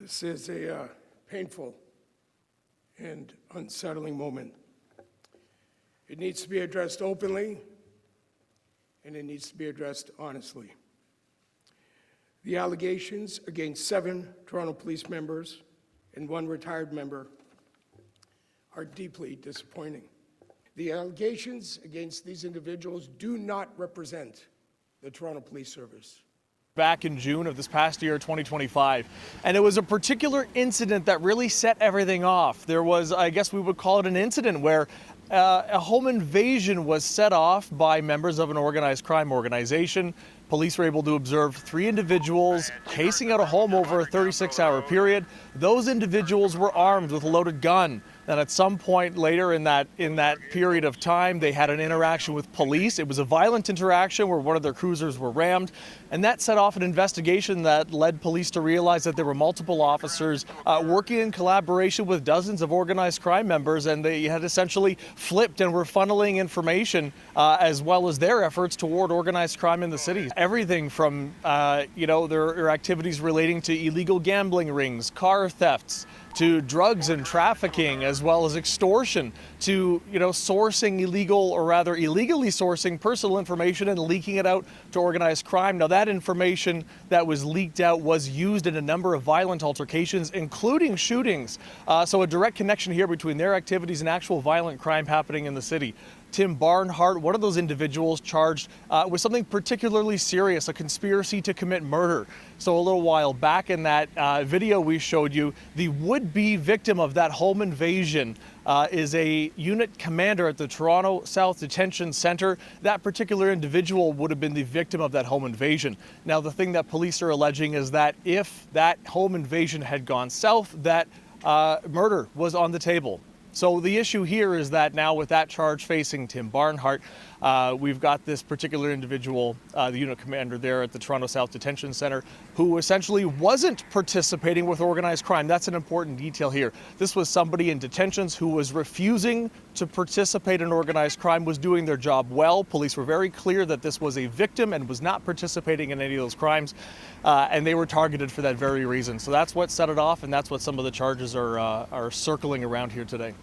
This is a painful and unsettling moment. It needs to be addressed openly, and it needs to be addressed honestly. The allegations against 7 Toronto police members and 1 retired member are deeply disappointing. The allegations against these individuals do not represent the Toronto Police Service. Back in June of this past year, 2025, and it was a particular incident that really set everything off. There was, I guess we would call it an incident, where a home invasion was set off by members of an organized crime organization. Police were able to observe 3 individuals casing out a home over a 36-hour period. Those individuals were armed with a loaded gun. And at some point later in that period of time, they had an interaction with police. It was a violent interaction where one of their cruisers were rammed, and that set off an investigation that led police to realize that there were multiple officers working in collaboration with dozens of organized crime members, and they had essentially flipped and were funneling information as well as their efforts toward organized crime in the city. Everything from their activities relating to illegal gambling rings, car thefts, to drugs and trafficking, as well as extortion, to sourcing illegal, or rather illegally sourcing personal information and leaking it out to organized crime. Now, that information that was leaked out was used in a number of violent altercations, including shootings. So a direct connection here between their activities and actual violent crime happening in the city. Tim Barnhart, one of those individuals charged with something particularly serious, a conspiracy to commit murder. So a little while back in that video we showed you, the would-be victim of that home invasion is a unit commander at the Toronto South Detention Centre. That particular individual would have been the victim of that home invasion. Now, the thing that police are alleging is that if that home invasion had gone south, that murder was on the table. So the issue here is that now, with that charge facing Tim Barnhart, we've got this particular individual, the unit commander there at the Toronto South Detention Centre, who essentially wasn't participating with organized crime. That's an important detail here. This was somebody in detentions who was refusing to participate in organized crime, was doing their job well. Police were very clear that this was a victim and was not participating in any of those crimes, and they were targeted for that very reason. So that's what set it off, and that's what some of the charges are circling around here today.